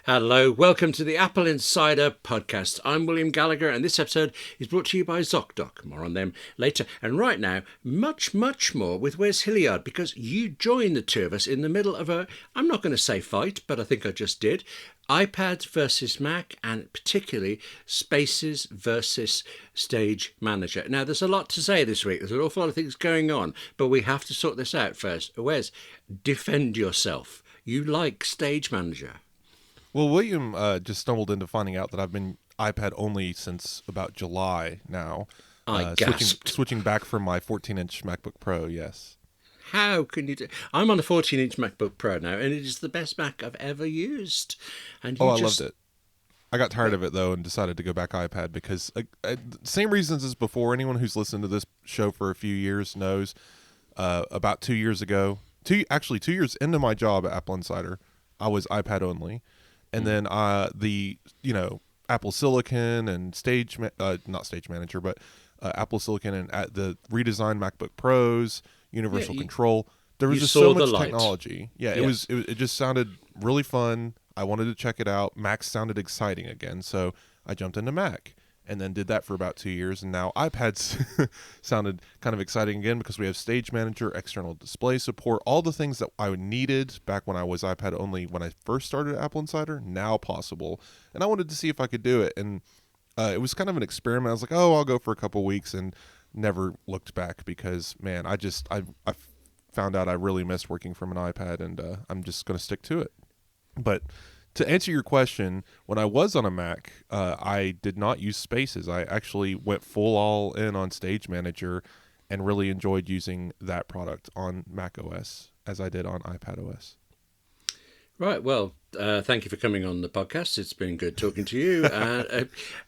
Hello, welcome to the AppleInsider Podcast. I'm William Gallagher, and this episode is brought to you by ZocDoc. More on them later. And right now, much more with Wes Hilliard, because you joined the two of us in the middle of I'm not going to say fight, but I think I just did, iPad versus Mac, and particularly Spaces versus Stage Manager. Now, there's a lot to say this week. There's an awful lot of things going on, but we have to sort this out first. Wes, defend yourself. You like Stage Manager. Well, William just stumbled into finding out that I've been iPad only since about July now. I gasped. Switching back from my 14-inch MacBook Pro, yes. How can you do? I'm on a 14-inch MacBook Pro now, and it is the best Mac I've ever used. And I loved it. I got tired of it, though, and decided to go back iPad because, same reasons as before. Anyone who's listened to this show for a few years knows about 2 years ago, 2 years into my job at AppleInsider, I was iPad only. And then Apple Silicon and not Stage Manager, but Apple Silicon and the redesigned MacBook Pros, Universal Control. There was just so much technology. Yeah, it just sounded really fun. I wanted to check it out. Mac sounded exciting again, so I jumped into Mac and then did that for about 2 years. And now iPads sounded kind of exciting again because we have Stage Manager, external display support, all the things that I needed back when I was iPad only when I first started at AppleInsider, now possible. And I wanted to see if I could do it. And it was kind of an experiment. I was like, I'll go for a couple weeks, and never looked back because, man, I found out I really missed working from an iPad, and I'm just going to stick to it. But to answer your question, when I was on a Mac, I did not use Spaces. I actually went full all in on Stage Manager and really enjoyed using that product on Mac OS as I did on iPad OS. Right. Well, thank you for coming on the podcast. It's been good talking to you.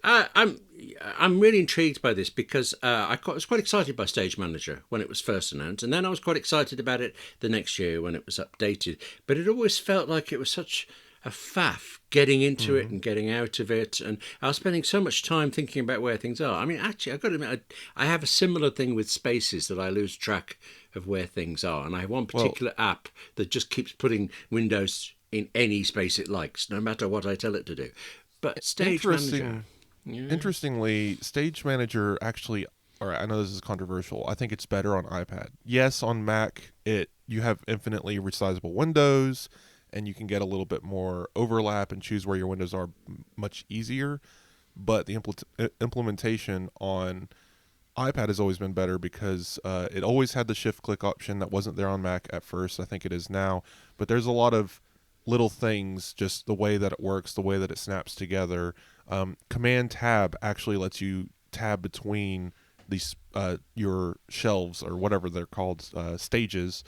I'm really intrigued by this because I was quite excited by Stage Manager when it was first announced, and then I was quite excited about it the next year when it was updated. But it always felt like it was such a faff getting into it and getting out of it, and I was spending so much time thinking about where things are. I mean, actually, I've got to admit, I have a similar thing with Spaces, that I lose track of where things are, and I have one particular app that just keeps putting Windows in any space it likes, no matter what I tell it to do. But Stage Manager... Interestingly, Stage Manager actually... All right, I know this is controversial. I think it's better on iPad. Yes, on Mac, you have infinitely resizable windows, and you can get a little bit more overlap and choose where your windows are much easier. But the implementation on iPad has always been better because it always had the shift-click option that wasn't there on Mac at first. I think it is now. But there's a lot of little things, just the way that it works, the way that it snaps together. Command-Tab actually lets you tab between these your shelves, or whatever they're called, stages,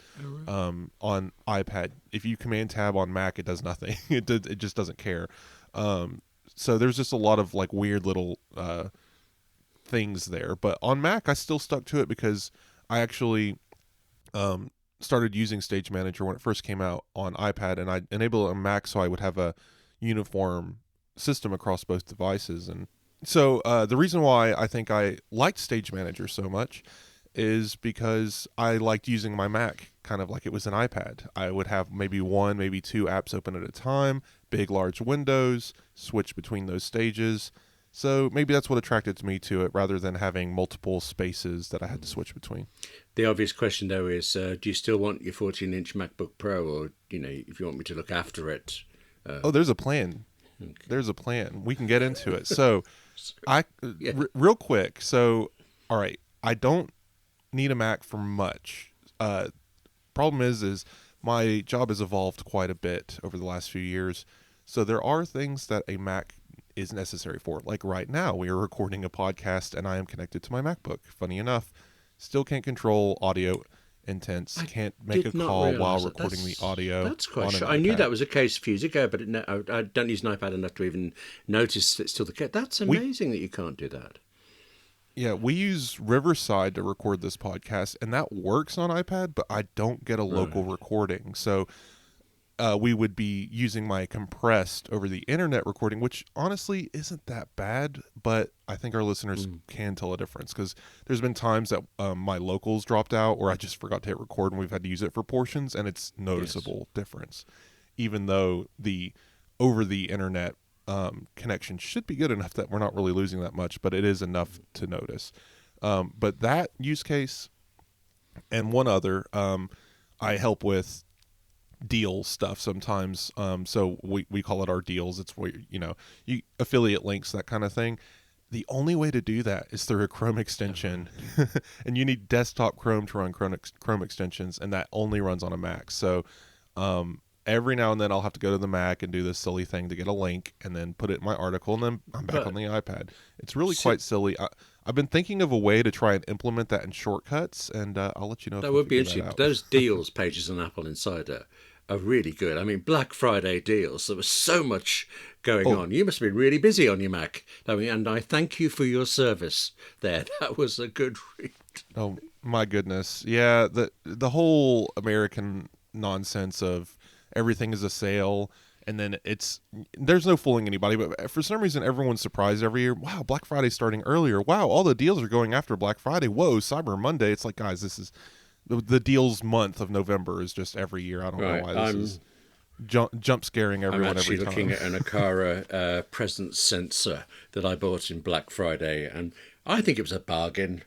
on iPad. If you Command Tab on Mac, it does nothing. It just doesn't care. So there's just a lot of like weird little things there. But on Mac, I still stuck to it because I actually started using Stage Manager when it first came out on iPad, and I enabled it on Mac so I would have a uniform system across both devices. And so the reason why I think I liked Stage Manager so much is because I liked using my Mac kind of like it was an iPad. I would have maybe one, maybe two apps open at a time, big, large windows, switch between those stages. So maybe that's what attracted me to it, rather than having multiple spaces that I had to switch between. The obvious question, though, is do you still want your 14-inch MacBook Pro, or, if you want me to look after it? There's a plan. Okay. There's a plan. We can get into it. So, Yeah. Real quick. So, all right, I don't need a Mac for much. Problem is my job has evolved quite a bit over the last few years. So there are things that a Mac is necessary for. Like right now, we are recording a podcast and I am connected to my MacBook. Funny enough, still can't control audio intents, can't make a call while recording the audio. That's quite sure. I knew that was a case a few years ago, but I don't use an iPad enough to even notice it's still the case. That's amazing that you can't do that. Yeah, we use Riverside to record this podcast, and that works on iPad, but I don't get a local recording. So we would be using my compressed over the internet recording, which honestly isn't that bad, but I think our listeners can tell a difference, because there's been times that my locals dropped out, or I just forgot to hit record and we've had to use it for portions, and it's noticeable difference. Even though the over the internet connection should be good enough that we're not really losing that much, but it is enough to notice. But that use case and one other, I help with deal stuff sometimes. So we call it our deals. It's where, you affiliate links, that kind of thing. The only way to do that is through a Chrome extension, and you need desktop Chrome to run Chrome extensions, and that only runs on a Mac. So every now and then I'll have to go to the Mac and do this silly thing to get a link and then put it in my article, and then I'm back on the iPad. It's really quite silly. I've been thinking of a way to try and implement that in shortcuts, and I'll let you know. That would be interesting. Those deals pages on Apple Insider are really good. I mean, Black Friday deals, there was so much going on. You must have been really busy on your Mac. And I thank you for your service there. That was a good read. Oh, my goodness. Yeah, the whole American nonsense of everything is a sale, and then there's no fooling anybody, but for some reason everyone's surprised every year. Wow, Black Friday's starting earlier. Wow, all the deals are going after Black Friday. Whoa, Cyber Monday. It's like, guys, this is the deals month of November is just every year. I don't know why this is jump scaring everyone every time. I'm actually looking at an Aqara presence sensor that I bought in Black Friday, and I think it was a bargain,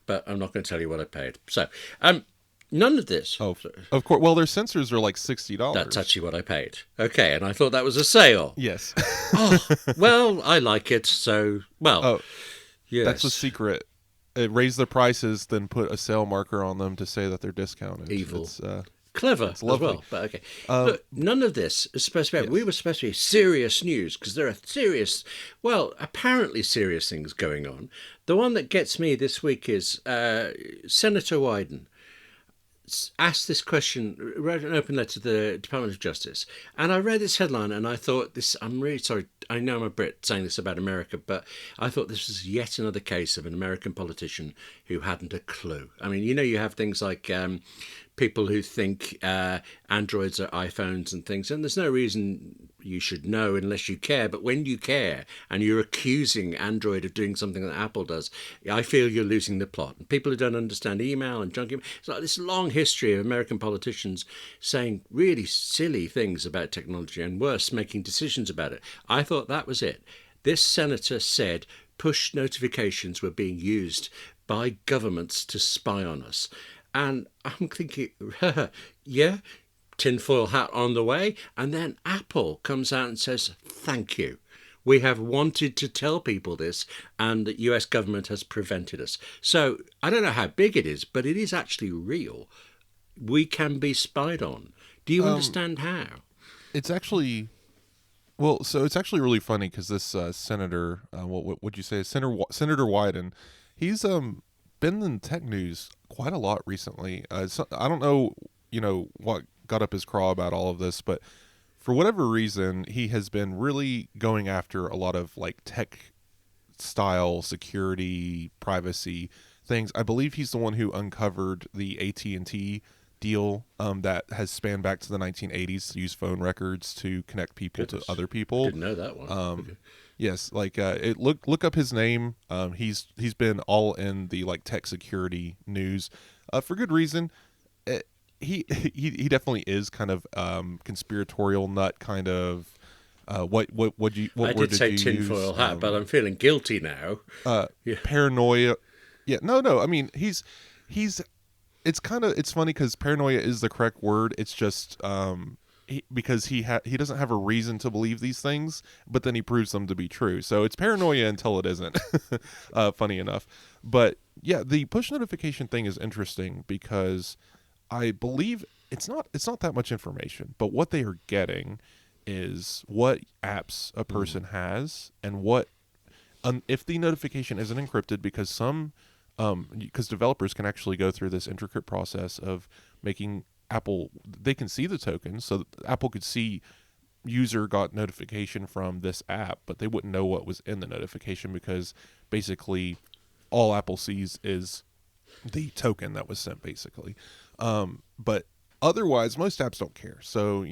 but I'm not going to tell you what I paid. So, none of this. Oh, of course. Well, their sensors are like $60. That's actually what I paid. Okay, and I thought that was a sale. Yes. Well, I like it, so, yes. That's the secret. Raise the prices, then put a sale marker on them to say that they're discounted. Evil. It's, clever it's lovely. as well, but okay. Look, none of this is supposed to be... Yes. We were supposed to be serious news, because there are apparently serious things going on. The one that gets me this week is Senator Wyden asked this question, wrote an open letter to the Department of Justice, and I read this headline and I thought I'm really sorry, I know I'm a Brit saying this about America, but I thought this was yet another case of an American politician who hadn't a clue. I mean, you have things like people who think Androids are iPhones and things, and there's no reason you should know unless you care, but when you care and you're accusing Android of doing something that Apple does, I feel you're losing the plot. And people who don't understand email and junk email, it's like this long history of American politicians saying really silly things about technology, and worse, making decisions about it. I thought that was it. This senator said push notifications were being used by governments to spy on us. And I'm thinking, yeah, tinfoil hat on the way. And then Apple comes out and says, thank you. We have wanted to tell people this, and the US government has prevented us. So I don't know how big it is, but it is actually real. We can be spied on. Do you understand how? It's actually... Well, so it's actually really funny because this senator, what would you say, Senator Wyden, he's been in tech news quite a lot recently. So I don't know, what got up his craw about all of this, but for whatever reason, he has been really going after a lot of like tech style security, privacy things. I believe he's the one who uncovered the AT&T deal that has spanned back to the 1980s to use phone records to connect people to other people. Didn't know that one. Okay. Yes, like look up his name. He's been all in the like tech security news for good reason. He definitely is kind of conspiratorial nut kind of. What I did say tinfoil hat, but I'm feeling guilty now. Paranoia. Yeah, no. I mean, he's. It's funny because paranoia is the correct word. It's just because he doesn't have a reason to believe these things, but then he proves them to be true. So it's paranoia until it isn't. Funny enough, but yeah, the push notification thing is interesting because I believe it's not that much information, but what they are getting is what apps a person has and what if the notification isn't encrypted, because because developers can actually go through this intricate process of making they can see the tokens, so Apple could see user got notification from this app, but they wouldn't know what was in the notification because basically all Apple sees is the token that was sent, basically. But otherwise, most apps don't care. So,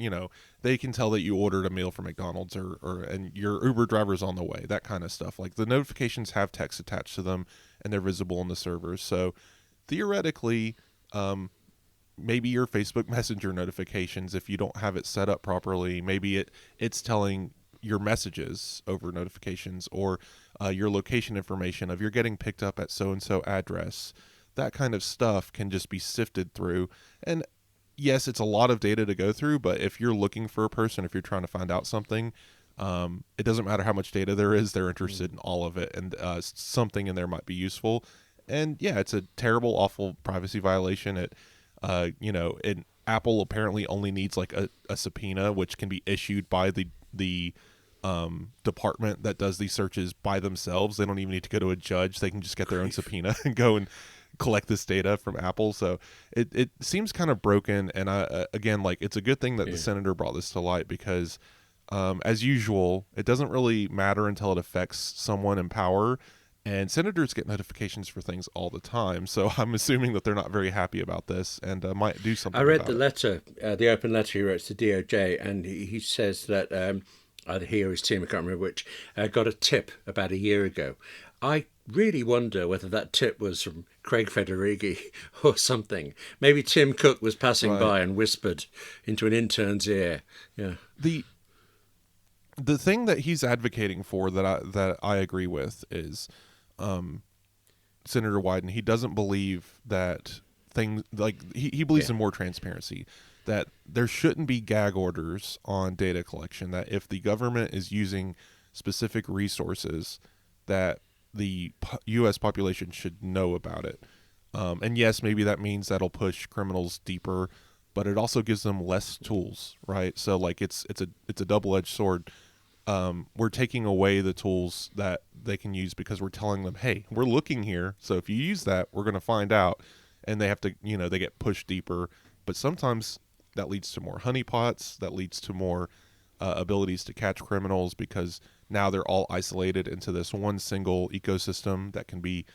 they can tell that you ordered a meal from McDonald's and your Uber driver's on the way, that kind of stuff. Like the notifications have text attached to them and they're visible on the servers. So theoretically, maybe your Facebook Messenger notifications, if you don't have it set up properly, maybe it's telling your messages over notifications, or your location information of you're getting picked up at so-and-so address. That kind of stuff can just be sifted through. And yes, it's a lot of data to go through, but if you're looking for a person, if you're trying to find out something, it doesn't matter how much data there is, they're interested in all of it, and something in there might be useful. And yeah, it's a terrible, awful privacy violation. And Apple apparently only needs like a subpoena, which can be issued by the department that does these searches by themselves. They don't even need to go to a judge. They can just get their own subpoena and go and collect this data from Apple. So it seems kind of broken. And again, like, it's a good thing that the senator brought this to light, because as usual, it doesn't really matter until it affects someone in power. And senators get notifications for things all the time, so I'm assuming that they're not very happy about this and might do something. I read the letter, the open letter he wrote to the DOJ, and he says that either he or his team, I can't remember which, got a tip about a year ago. I really wonder whether that tip was from Craig Federighi or something. Maybe Tim Cook was passing by and whispered into an intern's ear. Yeah. The thing that he's advocating for that I agree with is Senator Wyden. He doesn't believe that things like he believes in more transparency, that there shouldn't be gag orders on data collection, that if the government is using specific resources, that the U.S. population should know about it. And yes, maybe that means that'll push criminals deeper, but it also gives them less tools, right? So like it's a double-edged sword. We're taking away the tools that they can use because we're telling them, hey, we're looking here, so if you use that, we're going to find out. And they have to, they get pushed deeper. But sometimes that leads to more honeypots, that leads to more abilities to catch criminals, because now they're all isolated into this one single ecosystem that can be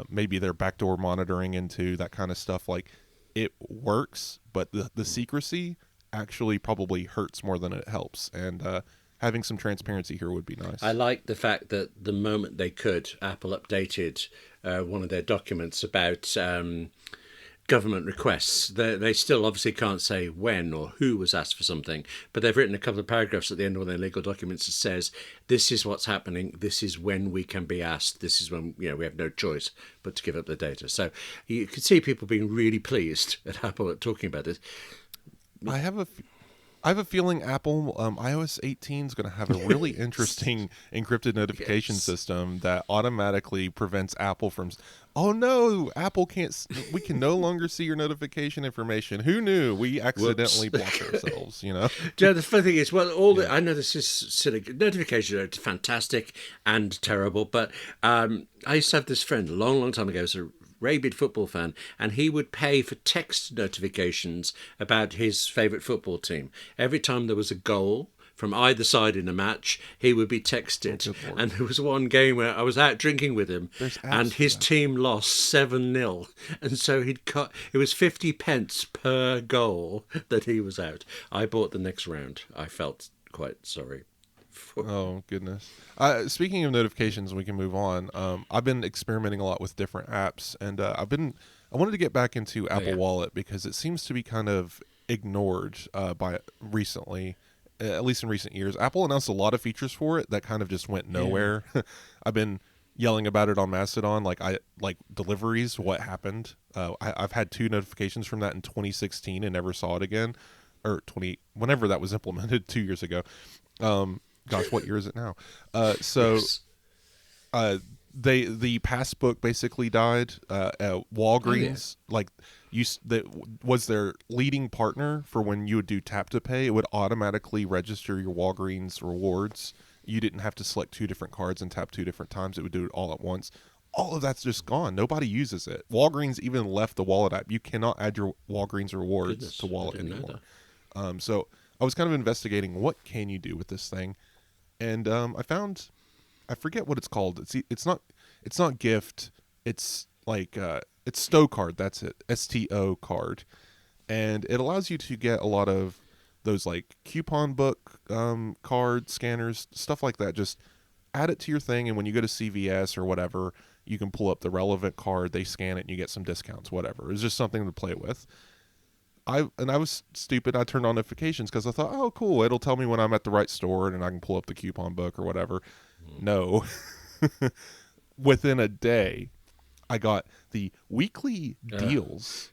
maybe their backdoor monitoring into, that kind of stuff. Like, it works, but the secrecy actually probably hurts more than it helps. And having some transparency here would be nice. I like the fact that the moment they could, Apple updated one of their documents about government requests. They still obviously can't say when or who was asked for something, but they've written a couple of paragraphs at the end of their legal documents that says, this is what's happening, this is when we can be asked, this is when we have no choice but to give up the data. So you could see people being really pleased at Apple at talking about it. I have a feeling Apple iOS 18 is going to have a really interesting encrypted notification system that automatically prevents Apple from, oh no, Apple can't, we can no longer see your notification information. Who knew? We accidentally blocked ourselves, The funny thing is, I know this is silly. Notifications are fantastic and terrible, but I used to have this friend a long, long time ago, so rabid football fan, and he would pay for text notifications about his favourite football team. Every time there was a goal from either side in a match, he would be texted. And there was one game where I was out drinking with him, and his team lost 7-0, and so it was 50 pence per goal that he was out. I bought the next round. I felt quite sorry. Oh goodness. Speaking of notifications, we can move on. I've been experimenting a lot with different apps, and I wanted to get back into Apple Wallet, because it seems to be kind of ignored by recently, at least in recent years. Apple announced a lot of features for it that kind of just went nowhere. I've been yelling about it on Mastodon, like deliveries, what happened. I've had 2 notifications from that in 2016 and never saw it again, or whenever that was implemented 2 years ago. Gosh, what year is it now? The passbook basically died. Walgreens, was their leading partner for when you would do tap to pay. It would automatically register your Walgreens rewards. You didn't have to select 2 different cards and tap 2 different times. It would do it all at once. All of that's just gone. Nobody uses it. Walgreens even left the Wallet app. You cannot add your Walgreens rewards to Wallet anymore. So I was kind of investigating, what can you do with this thing? And I forget what it's called. It's not gift. It's like it's Stow card. That's it. STO card, and it allows you to get a lot of those like coupon book card scanners, stuff like that. Just add it to your thing, and when you go to CVS or whatever, you can pull up the relevant card. They scan it, and you get some discounts. Whatever. It's just something to play with. I was stupid. I turned on notifications because I thought, oh, cool, it'll tell me when I'm at the right store and I can pull up the coupon book or whatever. No. Within a day, I got the weekly deals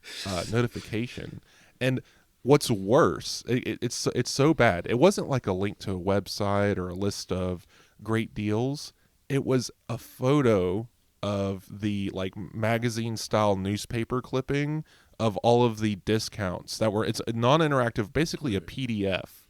notification. And what's worse, it's so bad. It wasn't like a link to a website or a list of great deals. It was a photo of the like magazine style newspaper clipping of all of the discounts that were, it's a non-interactive, basically a PDF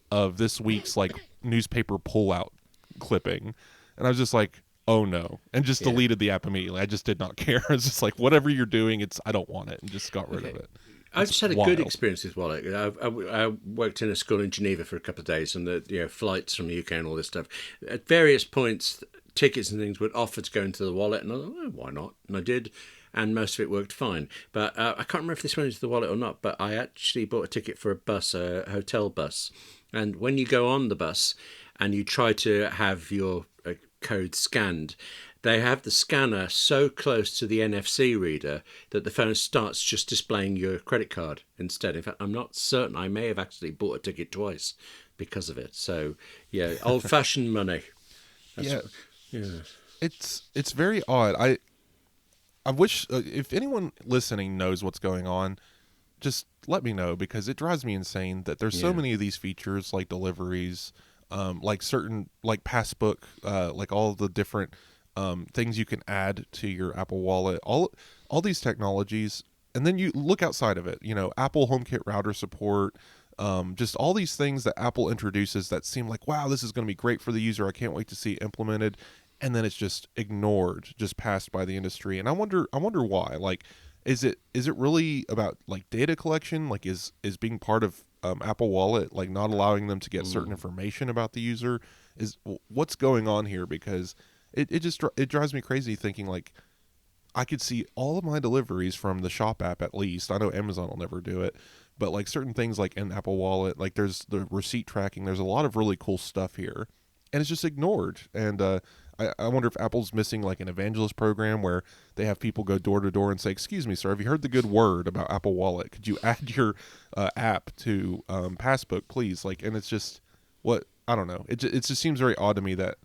of this week's like newspaper pullout clipping. And I was just like, oh no, and just deleted the app immediately. I just did not care. I was just like, whatever you're doing, I don't want it, and just got rid of it. I've just had a good experience with Wallet. I worked in a school in Geneva for a couple of days, and the flights from the UK and all this stuff. At various points, tickets and things would offer to go into the wallet, and I thought, oh, why not? And I did, and most of it worked fine. But I can't remember if this went into the wallet or not, but I actually bought a ticket for a bus, a hotel bus. And when you go on the bus and you try to have your code scanned, they have the scanner so close to the NFC reader that the phone starts just displaying your credit card instead. In fact, I'm not certain. I may have actually bought a ticket twice because of it. So, yeah, old-fashioned money. It's very odd. I wish if anyone listening knows what's going on, just let me know, because it drives me insane that there's so many of these features like deliveries, like certain like passbook, like all the different things you can add to your Apple Wallet, all these technologies, and then you look outside of it, Apple HomeKit router support, just all these things that Apple introduces that seem like, wow, this is going to be great for the user. I can't wait to see it implemented, and then it's just ignored, just passed by the industry. And I wonder why. Like, is it really about like data collection? Like, is being part of Apple Wallet like not allowing them to get certain information about the user? Is what's going on here? Because it drives me crazy thinking like I could see all of my deliveries from the Shop app at least. I know Amazon will never do it, but like certain things like in Apple Wallet, like there's the receipt tracking. There's a lot of really cool stuff here, and it's just ignored. And I wonder if Apple's missing like an evangelist program where they have people go door to door and say, "Excuse me, sir, have you heard the good word about Apple Wallet? Could you add your app to Passbook, please?" Like, and it's just I don't know. It just seems very odd to me that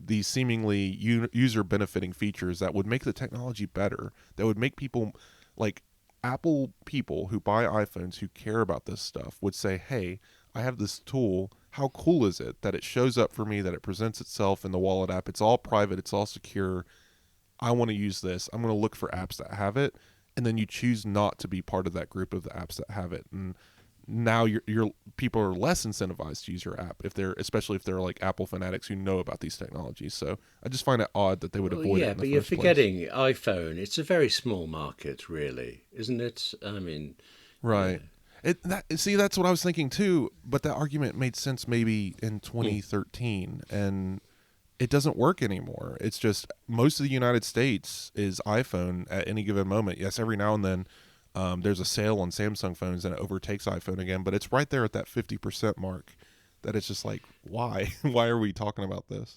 these seemingly user benefiting features that would make the technology better, that would make people like Apple people who buy iPhones who care about this stuff would say, hey, I have this tool. How cool is it that it shows up for me, that it presents itself in the Wallet app? It's all private. It's all secure. I want to use this. I'm going to look for apps that have it. And then you choose not to be part of that group of the apps that have it. And now your people are less incentivized to use your app, especially if they're like Apple fanatics who know about these technologies. So I just find it odd that they would avoid it. Yeah, but you're forgetting iPhone. It's a very small market, really, isn't it? I mean, right. See, that's what I was thinking too. But that argument made sense maybe in 2013, and it doesn't work anymore. It's just most of the United States is iPhone at any given moment. Yes, every now and then. There's a sale on Samsung phones and it overtakes iPhone again, but it's right there at that 50% mark that it's just like, why? Why are we talking about this?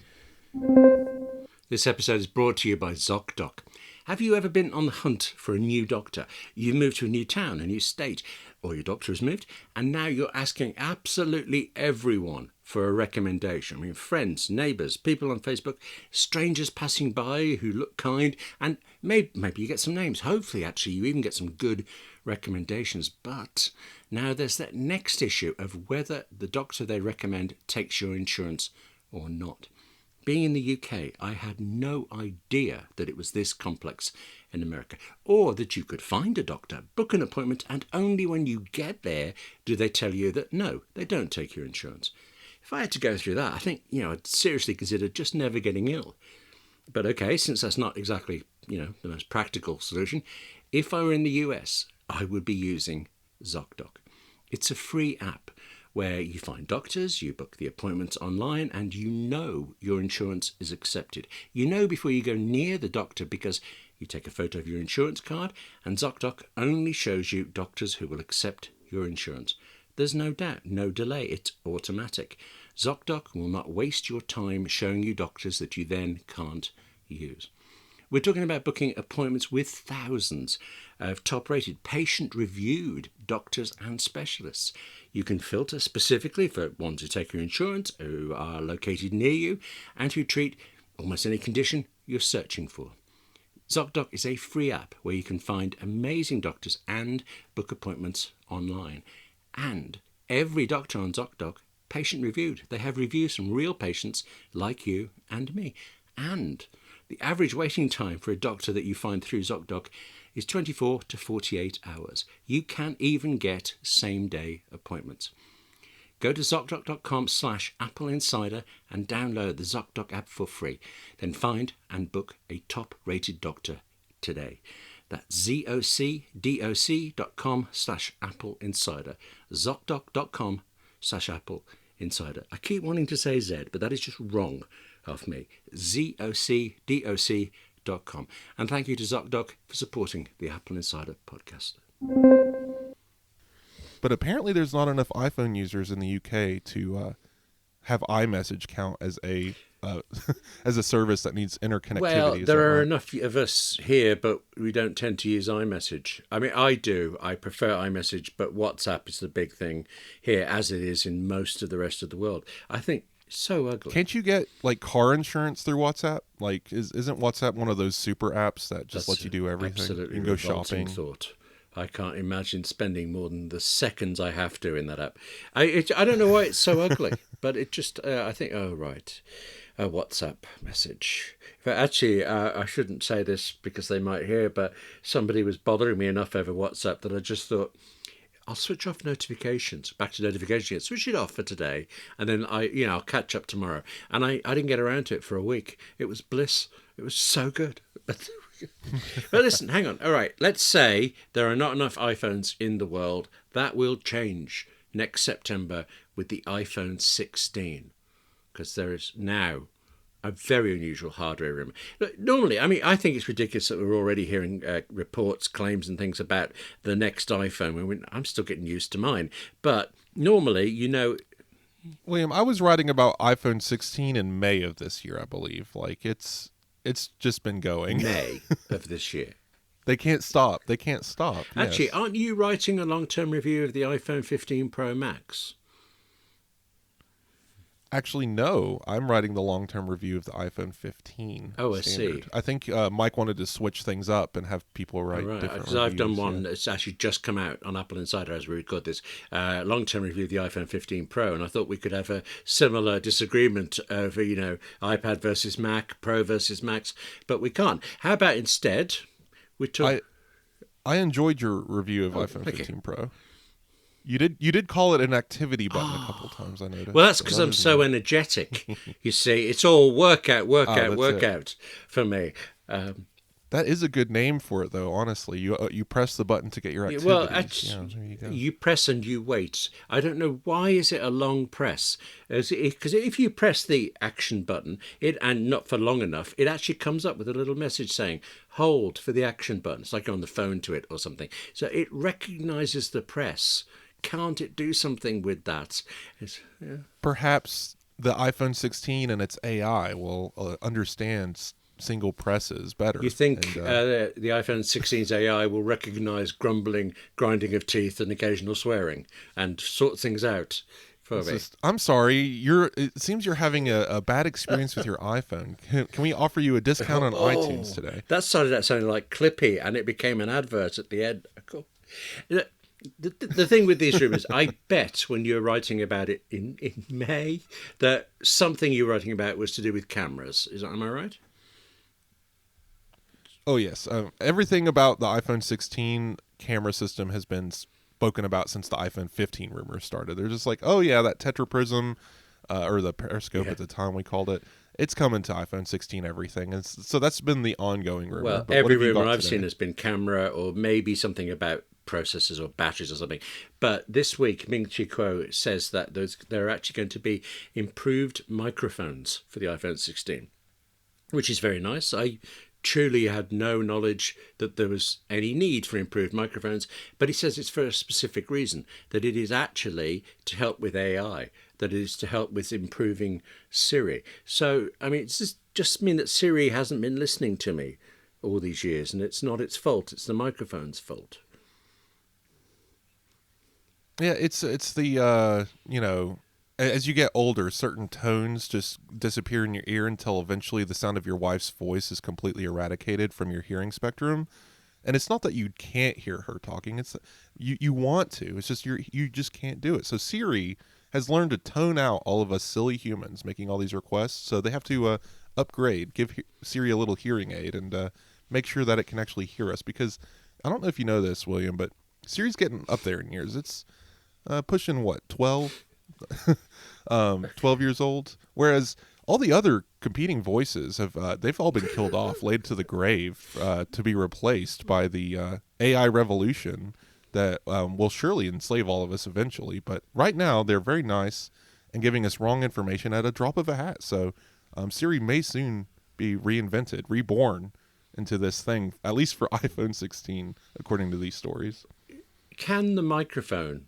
This episode is brought to you by ZocDoc. Have you ever been on the hunt for a new doctor? You've moved to a new town, a new state, or your doctor has moved, and now you're asking absolutely everyone for a recommendation. I mean, friends, neighbours, people on Facebook, strangers passing by who look kind, and maybe you get some names. Hopefully, actually, you even get some good recommendations. But now there's that next issue of whether the doctor they recommend takes your insurance or not. Being in the UK, I had no idea that it was this complex in America, or that you could find a doctor, book an appointment, and only when you get there do they tell you that no, they don't take your insurance. If I had to go through that, I think, I'd seriously consider just never getting ill. But okay, since that's not exactly, the most practical solution, if I were in the US, I would be using ZocDoc. It's a free app where you find doctors, you book the appointments online, and your insurance is accepted. You know before you go near the doctor because you take a photo of your insurance card, and ZocDoc only shows you doctors who will accept your insurance. There's no doubt, no delay, it's automatic. ZocDoc will not waste your time showing you doctors that you then can't use. We're talking about booking appointments with thousands of top-rated, patient-reviewed doctors and specialists. You can filter specifically for ones who take your insurance, who are located near you, and who treat almost any condition you're searching for. ZocDoc is a free app where you can find amazing doctors and book appointments online. And every doctor on ZocDoc, patient-reviewed. They have reviews from real patients like you and me. And the average waiting time for a doctor that you find through ZocDoc is 24 to 48 hours. You can even get same-day appointments. Go to ZocDoc.com/AppleInsider and download the ZocDoc app for free. Then find and book a top-rated doctor today. That's ZocDoc.com/AppleInsider. ZocDoc.com/AppleInsider. I keep wanting to say Z, but that is just wrong of me. ZocDoc.com. And thank you to ZocDoc for supporting the Apple Insider podcast. But apparently there's not enough iPhone users in the UK to have iMessage count as a as a service that needs interconnectivity. Well, there are enough of us here, but we don't tend to use iMessage. I mean, I do. I prefer iMessage, but WhatsApp is the big thing here, as it is in most of the rest of the world. I think so ugly. Can't you get like car insurance through WhatsApp? Like, isn't WhatsApp one of those super apps that just lets you do everything? Absolutely, you can go shopping. Thought. I can't imagine spending more than the seconds I have to in that app. I don't know why it's so ugly, but it just I think, oh right, a WhatsApp message. But actually, I shouldn't say this because they might hear, but somebody was bothering me enough over WhatsApp that I just thought, I'll switch off notifications. Back to notifications. Switch it off for today, and then I'll catch up tomorrow. And I didn't get around to it for a week. It was bliss. It was so good. But listen, hang on. All right, let's say there are not enough iPhones in the world. That will change next September with the iPhone 16, because there is now a very unusual hardware room. Look, normally, I mean, I think it's ridiculous that we're already hearing reports, claims and things about the next iPhone. I'm still getting used to mine. But normally, William, I was writing about iPhone 16 in May of this year, I believe. Like, it's just been going. May of this year. They can't stop. Actually, yes. Aren't you writing a long-term review of the iPhone 15 Pro Max? Actually, no. I'm writing the long-term review of the iPhone 15. Oh, I standard. see. I think Mike wanted to switch things up and have people write different reviews. Because I've done one that's actually just come out on Apple Insider as we record this, long-term review of the iPhone 15 Pro, and I thought we could have a similar disagreement over, iPad versus Mac, Pro versus Max, but we can't. How about instead we talk... I enjoyed your review of iPhone 15 Pro. You did call it an activity button a couple of times, I noticed. Well, that's because I'm so energetic. You see, it's all workout for me. That is a good name for it, though, honestly. You press the button to get your activities. Well, there you go. You press and you wait. I don't know, why is it a long press? Because if you press the action button, and not for long enough, it actually comes up with a little message saying, hold for the action button. It's like you're on the phone to it or something. So it recognizes the press. Can't it do something with that? Perhaps the iPhone 16 and its AI will understand single presses better. You think the iPhone 16's AI will recognize grumbling, grinding of teeth and occasional swearing and sort things out for me? I'm sorry. It seems you're having a bad experience with your iPhone. Can we offer you a discount on iTunes today? That started out sounding like Clippy, and it became an advert at the end. Cool. The thing with these rumours, I bet when you were writing about it in May, that something you were writing about was to do with cameras. Am I right? Oh, yes. Everything about the iPhone 16 camera system has been spoken about since the iPhone 15 rumors started. They're just like, oh, yeah, that tetraprism, or the periscope at the time we called it, it's coming to iPhone 16 everything. And so that's been the ongoing rumor. Well, every rumor I've seen has been camera or maybe something about processors or batteries or something. But this week, Ming-Chi Kuo says that there are actually going to be improved microphones for the iPhone 16, which is very nice. I truly had no knowledge that there was any need for improved microphones, but he says it's for a specific reason, that it is actually to help with AI, that it is to help with improving Siri. So, I mean, does this just mean that Siri hasn't been listening to me all these years, and it's not its fault. It's the microphone's fault. Yeah, it's the as you get older, certain tones just disappear in your ear until eventually the sound of your wife's voice is completely eradicated from your hearing spectrum. And it's not that you can't hear her talking; it's you want to. It's just you just can't do it. So Siri has learned to tone out all of us silly humans making all these requests. So they have to upgrade, give Siri a little hearing aid, and make sure that it can actually hear us. Because I don't know if you know this, William, but Siri's getting up there in years. It's pushing what, 12? 12 years old. Whereas all the other competing voices they've all been killed off, laid to the grave, to be replaced by the AI revolution that will surely enslave all of us eventually. But right now, they're very nice and giving us wrong information at a drop of a hat. So Siri may soon be reinvented, reborn into this thing, at least for iPhone 16, according to these stories. Can the microphone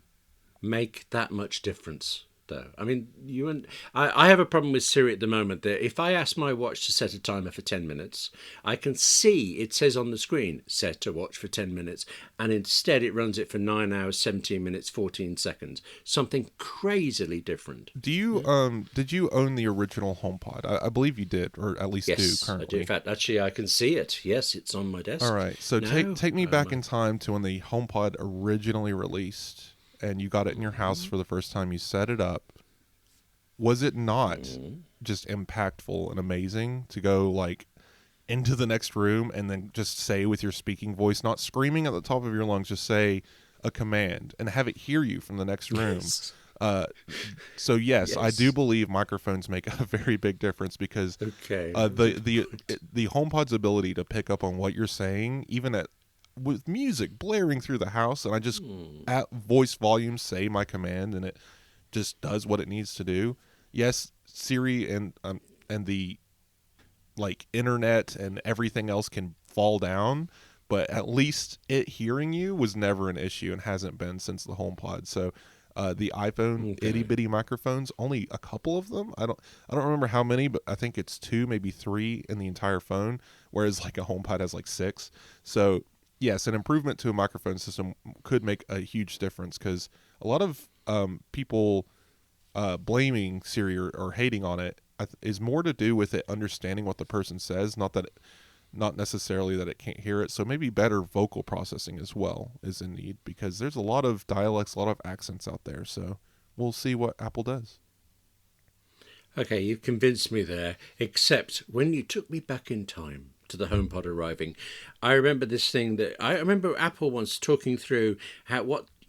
make that much difference, though? I mean, I have a problem with Siri at the moment. That if I ask my watch to set a timer for 10 minutes, I can see it says on the screen, set a watch for 10 minutes, and instead it runs it for 9 hours, 17 minutes, 14 seconds. Something crazily different. Do you did you own the original HomePod? I believe you did, or at least do currently. I do. In fact, actually, I can see it. Yes, it's on my desk. All right, so take me back in time to when the HomePod originally released, and you got it in your house for the first time. You set it up. Was it not just impactful and amazing to go like into the next room and then just say with your speaking voice, not screaming at the top of your lungs, just say a command and have it hear you from the next room? Yes. So yes, I do believe microphones make a very big difference because the HomePod's ability to pick up on what you're saying, even with music blaring through the house, and I just at voice volume say my command and it just does what it needs to do. Yes, Siri and the like internet and everything else can fall down, but at least it hearing you was never an issue and hasn't been since the HomePod. So the iPhone itty bitty microphones, only a couple of them. I don't remember how many, but I think it's 2, maybe 3 in the entire phone, whereas like a HomePod has like 6. So yes, an improvement to a microphone system could make a huge difference, because a lot of people blaming Siri or hating on it is more to do with it understanding what the person says, not necessarily that it can't hear it. So maybe better vocal processing as well is in need, because there's a lot of dialects, a lot of accents out there. So we'll see what Apple does. Okay, you've convinced me there, except when you took me back in time to the HomePod arriving, I remember this thing that I remember Apple once talking through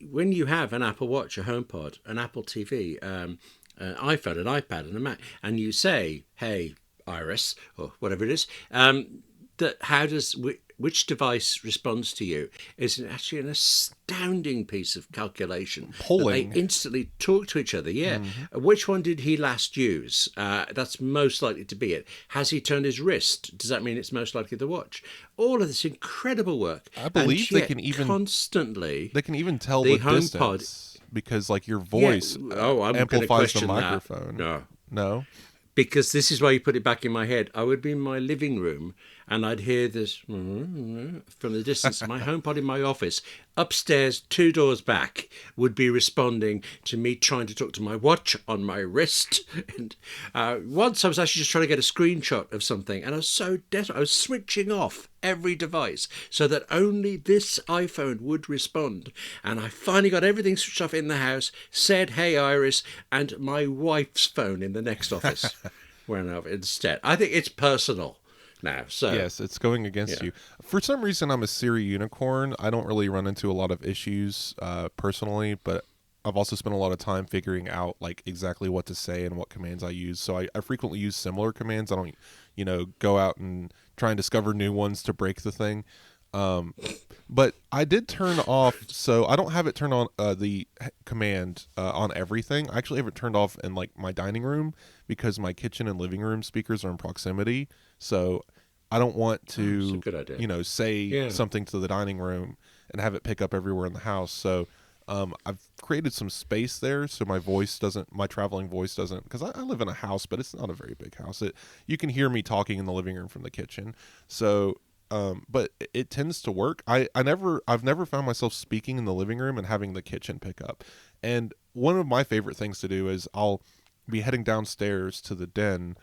when you have an Apple Watch, a HomePod, an Apple TV, an iPhone, an iPad, and a Mac, and you say, "Hey, Iris," or whatever it is, which device responds to you is actually an astounding piece of calculation. Polling. They instantly talk to each other. Yeah. Which one did he last use? That's most likely to be it. Has he turned his wrist? Does that mean it's most likely the watch? All of this incredible work. I believe they can even tell the distance, because like your voice amplifies the microphone. No. Because this is why you put it back in my head. I would be in my living room and I'd hear this from the distance. My HomePod in my office, upstairs, 2 doors back, would be responding to me trying to talk to my watch on my wrist. And once I was actually just trying to get a screenshot of something, and I was so desperate. I was switching off every device so that only this iPhone would respond. And I finally got everything switched off in the house, said, "Hey, Iris," and my wife's phone in the next office went off instead. I think it's personal now. So yes, it's going against you. For some reason, I'm a Siri unicorn. I don't really run into a lot of issues personally, but I've also spent a lot of time figuring out like exactly what to say and what commands I use. So I frequently use similar commands. I don't, go out and try and discover new ones to break the thing. But I did turn off, so I don't have it turned on the command on everything. I actually have it turned off in like my dining room, because my kitchen and living room speakers are in proximity. So I don't want to, say something to the dining room and have it pick up everywhere in the house. So I've created some space there so my traveling voice doesn't, because I live in a house, but it's not a very big house. You can hear me talking in the living room from the kitchen. So but it tends to work. I've never found myself speaking in the living room and having the kitchen pick up. And one of my favorite things to do is I'll be heading downstairs to the den,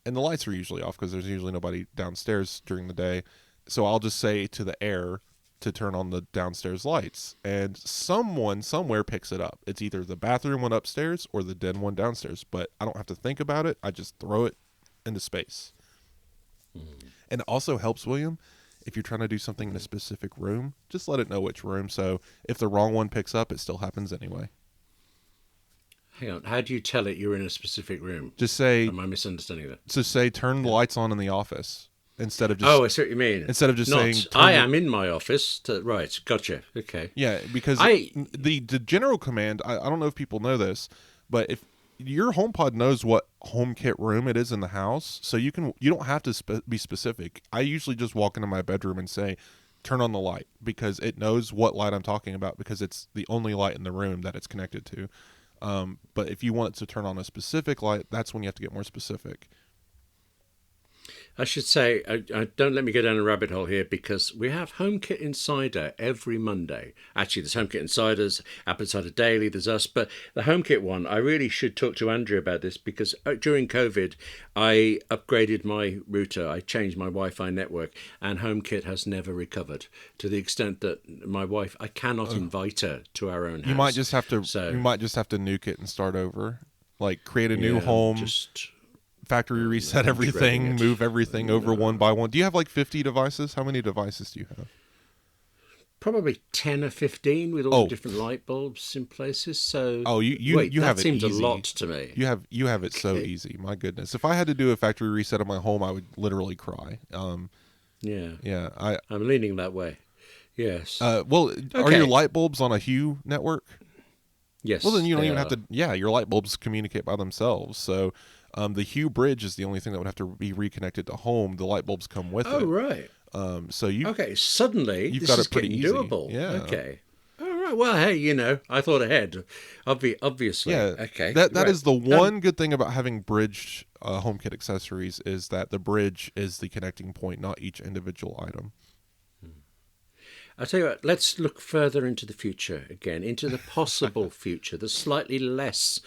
and the lights are usually off because there's usually nobody downstairs during the day. So I'll just say to the air to turn on the downstairs lights, and someone somewhere picks it up. It's either the bathroom one upstairs or the den one downstairs, but I don't have to think about it. I just throw it into space. And it also helps, William, if you're trying to do something in a specific room, just let it know which room. So if the wrong one picks up, it still happens anyway. Hang on. How do you tell it you're in a specific room? Just say... Am I misunderstanding that? So say, turn the lights on in the office instead of just... Oh, I see what you mean. Instead of just saying... I am in my office. Right. Gotcha. Okay. Yeah, because the general command, I don't know if people know this, but if your HomePod knows what HomeKit room it is in the house, so you don't have to be specific. I usually just walk into my bedroom and say, turn on the light, because it knows what light I'm talking about, because it's the only light in the room that it's connected to. But if you want it to turn on a specific light, that's when you have to get more specific. I should say, don't let me go down a rabbit hole here, because we have HomeKit Insider every Monday. Actually, there's HomeKit Insiders, Apple Insider Daily, there's us. But the HomeKit one, I really should talk to Andrew about this, because during COVID, I upgraded my router. I changed my Wi-Fi network, and HomeKit has never recovered, to the extent that my wife, I cannot invite her to our own house. You might just have to nuke it and start over. Like, create a new home. Factory reset everything, move everything over one by one. Do you have like 50 devices? How many devices do you have? Probably 10 or 15 with all the different light bulbs in places. So you have it easy. That seems a lot to me. You have it so easy. My goodness. If I had to do a factory reset of my home, I would literally cry. I'm leaning that way. Yes. Are your light bulbs on a Hue network? Yes. Well, then you don't even have to. Yeah, your light bulbs communicate by themselves. So the Hue bridge is the only thing that would have to be reconnected to home. The light bulbs come with it. Oh, right. Suddenly you've this got is it pretty getting easy. Doable. Yeah. Okay. All right. Well, hey, I thought ahead. Obviously. Yeah. Okay. That is the one good thing about having bridged HomeKit accessories, is that the bridge is the connecting point, not each individual item. I'll tell you what, let's look further into the future again, into the possible future, the slightly less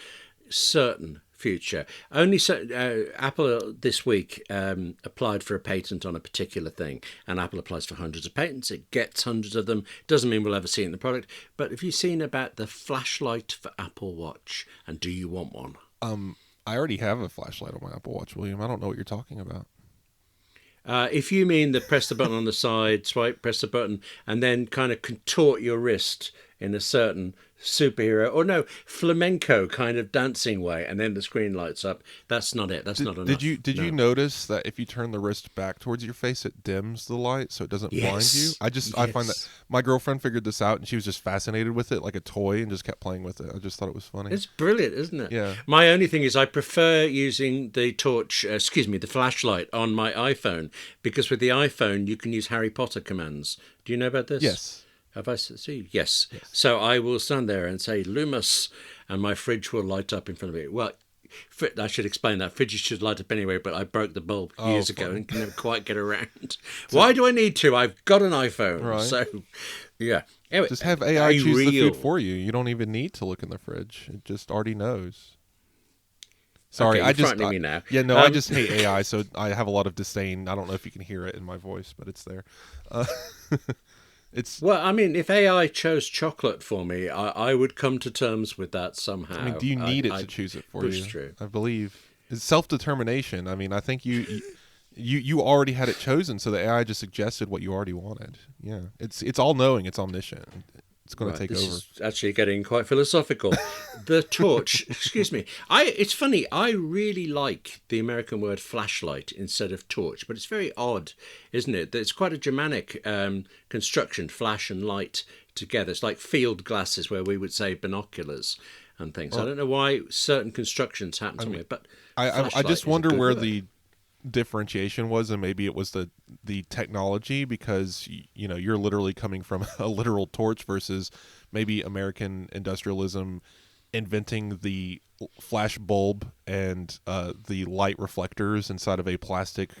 certain future. Apple this week applied for a patent on a particular thing, and Apple applies for hundreds of patents. It gets hundreds of them. Doesn't mean we'll ever see it in the product. But have you seen about the flashlight for Apple Watch, and do you want one? I already have a flashlight on my Apple Watch, William. I don't know what you're talking about. If you mean the press the button on the side, swipe, press the button, and then kind of contort your wrist in a certain flamenco kind of dancing way, and then the screen lights up. That's not it. That's not enough. Did you notice that if you turn the wrist back towards your face, it dims the light so it doesn't blind you? I find that my girlfriend figured this out, and she was just fascinated with it like a toy and just kept playing with it. I just thought it was funny. It's brilliant, isn't it? Yeah. My only thing is I prefer using the the flashlight on my iPhone, because with the iPhone you can use Harry Potter commands. Do you know about this? Yes. Have I seen? Yes. So I will stand there and say Lumos, and my fridge will light up in front of me. Well, I should explain that. Fridges should light up anyway, but I broke the bulb years ago and can never quite get around. Why do I need to? I've got an iPhone. Right. So, yeah. Anyway, just have AI choose the food for you. You don't even need to look in the fridge. It just already knows. Sorry, okay, you're frightening me now. Yeah, no, I just hate AI, so I have a lot of disdain. I don't know if you can hear it in my voice, but it's there. Well, I mean, if AI chose chocolate for me, I would come to terms with that somehow. I mean, do you need it to choose it for you? True. I believe it's self-determination. I mean, I think you already had it chosen, so the AI just suggested what you already wanted. Yeah, it's all-knowing. It's omniscient. It's going to take over. This is actually getting quite philosophical. The torch, excuse me. It's funny. I really like the American word flashlight instead of torch, but it's very odd, isn't it? It's quite a Germanic construction, flash and light together. It's like field glasses, where we would say binoculars and things. Well, I don't know why certain constructions happen to me, but I just wonder where the differentiation was, and maybe it was the technology, because you're literally coming from a literal torch versus maybe American industrialism inventing the flash bulb and the light reflectors inside of a plastic,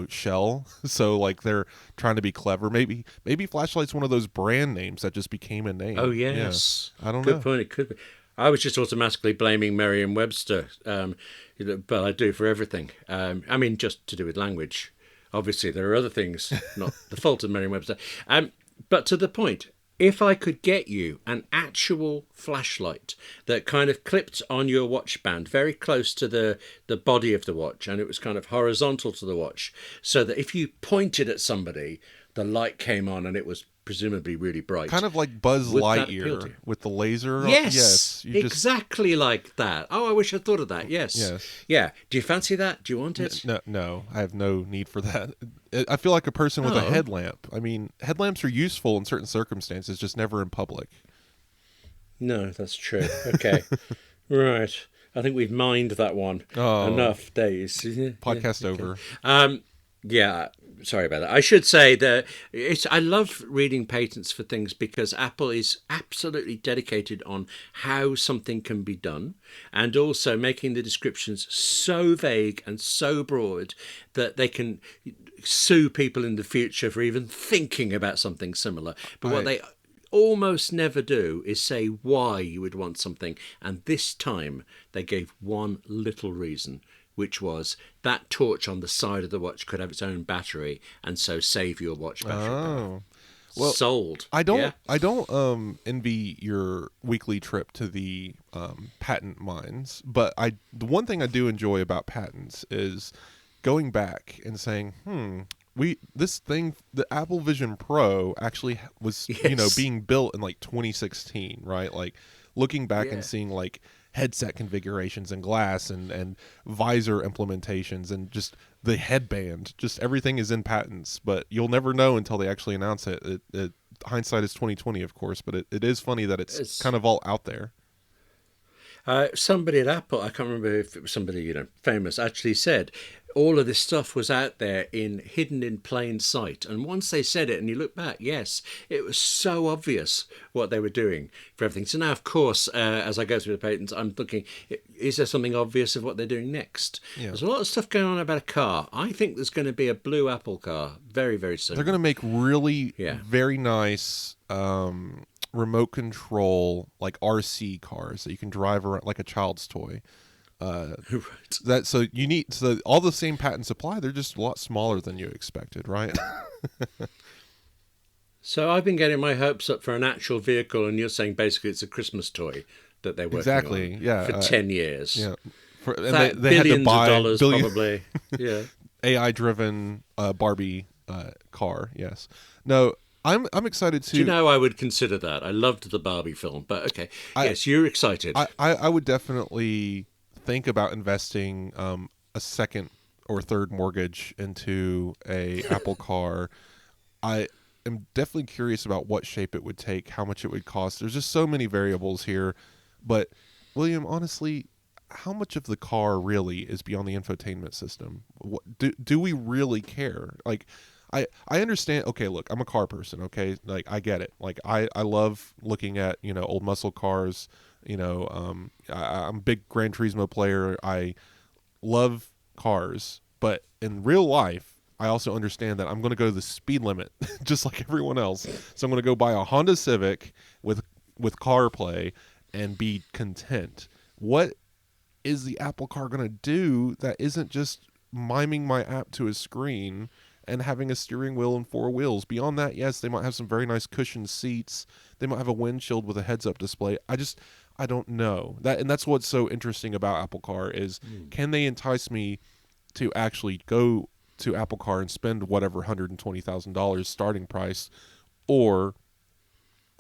shell. So like they're trying to be clever. Maybe flashlight's one of those brand names that just became a name. Oh, Yeah. yes. I don't Good know. point. It could be. I was just automatically blaming Merriam-Webster, but I do for everything. I mean, just to do with language. Obviously, there are other things, not the fault of Merriam-Webster. But to the point, if I could get you an actual flashlight that kind of clipped on your watch band very close to the body of the watch, and it was kind of horizontal to the watch, so that if you pointed at somebody, the light came on and it was presumably really bright. Kind of like Buzz Would that appeal to Lightyear you? with the laser. Yes, You just exactly like that. Oh, I wish I'd thought of that. Yes. Yes. Yeah. Do you fancy that? Do you want it? no, I have no need for that. I feel like a person with a Oh. headlamp. I mean, headlamps are useful in certain circumstances, just never in public. No, that's true. Okay. Right. I think we've mined that one Oh. enough days. Podcast over. Yeah, sorry about that. I should say that I love reading patents for things because Apple is absolutely dedicated on how something can be done, and also making the descriptions so vague and so broad that they can sue people in the future for even thinking about something similar. But what they almost never do is say why you would want something, and this time they gave one little reason, which was that torch on the side of the watch could have its own battery and so save your watch battery power. Oh. Well, Sold. I don't Yeah? envy your weekly trip to the patent mines, but the one thing I do enjoy about patents is going back and saying, the Apple Vision Pro actually was, Yes. being built in like 2016, right? Like looking back Yeah. and seeing like headset configurations and glass and visor implementations and just the headband, just everything is in patents, but you'll never know until they actually announce it. Hindsight is 2020, of course, but it is funny that it's kind of all out there. Somebody at Apple, I can't remember if it was somebody famous, actually said all of this stuff was out there hidden in plain sight. And once they said it, and you look back, yes, it was so obvious what they were doing for everything. So now, of course, as I go through the patents, I'm thinking, is there something obvious of what they're doing next? Yeah. There's a lot of stuff going on about a car. I think there's going to be a blue Apple car very, very soon. They're going to make really Yeah. very nice remote control like RC cars that you can drive around like a child's toy. Right. So all the same patents apply. They're just a lot smaller than you expected, right? So I've been getting my hopes up for an actual vehicle, and you're saying basically it's a Christmas toy that they're working Exactly, on yeah, for 10 years. Yeah. And That they had to billions buy of dollars probably. Yeah. AI-driven Barbie car. Yes. No, I'm excited to. Do you know I would consider that? I loved the Barbie film, but okay. Yes, you're excited. I would definitely think about investing a second or third mortgage into a Apple car. I am definitely curious about what shape it would take, how much it would cost. There's just so many variables here. But William, honestly, how much of the car really is beyond the infotainment system? Do we really care? Like, I understand. Okay, look, I'm a car person. Okay, like I get it. Like I love looking at old muscle cars. I'm a big Gran Turismo player. I love cars, but in real life, I also understand that I'm going to go to the speed limit, just like everyone else. So I'm going to go buy a Honda Civic with CarPlay and be content. What is the Apple car going to do that isn't just miming my app to a screen and having a steering wheel and four wheels? Beyond that, yes, they might have some very nice cushioned seats. They might have a windshield with a heads-up display. I don't know. That's what's so interesting about Apple Car is can they entice me to actually go to Apple Car and spend whatever $120,000 starting price, or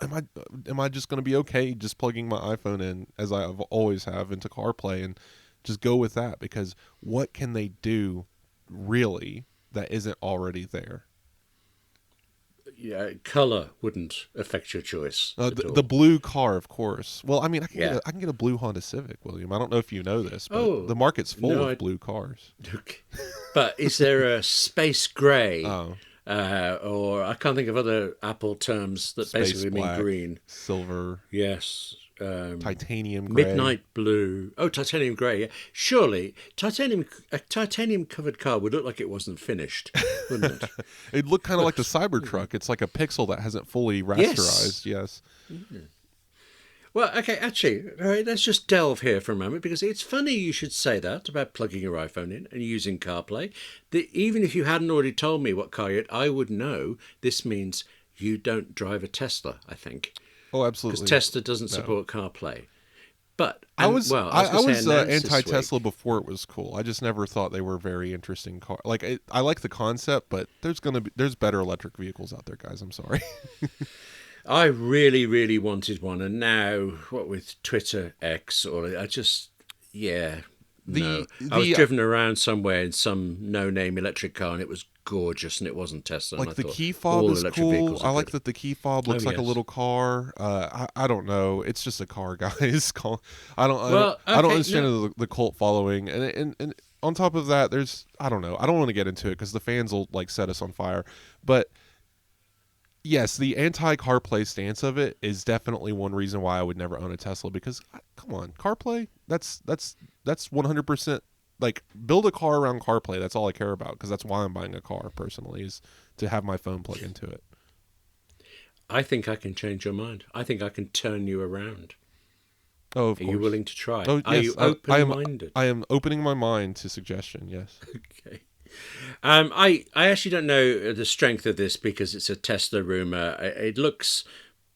am I just going to be okay just plugging my iPhone in as I always have into CarPlay and just go with that? Because what can they do really that isn't already there? Yeah, color wouldn't affect your choice. At all. The blue car, of course. Well, I mean, I can Yeah. get a blue Honda Civic, William. I don't know if you know this, but Oh, the market's full no, of blue cars. Okay. But is there a space grey? Oh, Or I can't think of other Apple terms that space basically black, mean green. silver. Yes. titanium gray. midnight blue. Oh, titanium grey. Yeah. Surely, a titanium covered car would look like it wasn't finished, wouldn't it? It'd look kind of like the Cybertruck. It's like a pixel that hasn't fully rasterized. Yes. Well, okay, actually, all right, let's just delve here for a moment, because it's funny you should say that about plugging your iPhone in and using CarPlay. Even if you hadn't already told me what car yet, I would know this means you don't drive a Tesla, I think. Oh, absolutely. Because Tesla doesn't support CarPlay. But I was announced anti-Tesla before it was cool. I just never thought they were very interesting car. Like I like the concept, but there's better electric vehicles out there, guys. I'm sorry. I really, really wanted one, and now what with Twitter X, I was driven around somewhere in some no-name electric car, and it was gorgeous, and it wasn't Tesla. Like and the key fob is cool. I like that the key fob looks like yes. a little car. I don't know. It's just a car, guys. I don't understand the cult following, and on top of that, I don't know. I don't want to get into it because the fans will like set us on fire, but. Yes, the anti-CarPlay stance of it is definitely one reason why I would never own a Tesla, because come on, CarPlay, that's 100% like build a car around CarPlay. That's all I care about, because that's why I'm buying a car personally, is to have my phone plug into it. I think I can change your mind. I think I can turn you around. Oh, of course. Are you willing to try? Oh, yes. Are you open-minded? I am opening my mind to suggestion, yes. Okay. I actually don't know the strength of this, because it's a Tesla rumor. It looks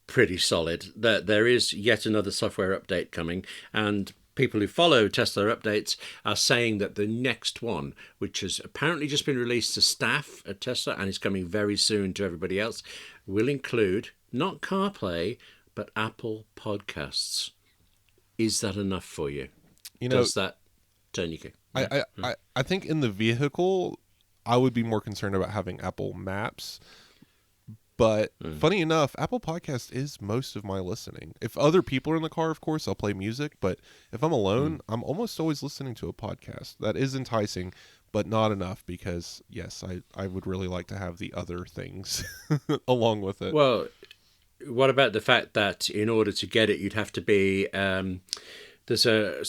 pretty solid. There is yet another software update coming, and people who follow Tesla updates are saying that the next one, which has apparently just been released to staff at Tesla and is coming very soon to everybody else, will include not CarPlay but Apple Podcasts. Is that enough for you? Does that turn you? I think in the vehicle, I would be more concerned about having Apple Maps. But funny enough, Apple Podcast is most of my listening. If other people are in the car, of course, I'll play music. But if I'm alone, I'm almost always listening to a podcast. That is enticing, but not enough, because, yes, I would really like to have the other things along with it. Well, what about the fact that in order to get it, you'd have to be... there's a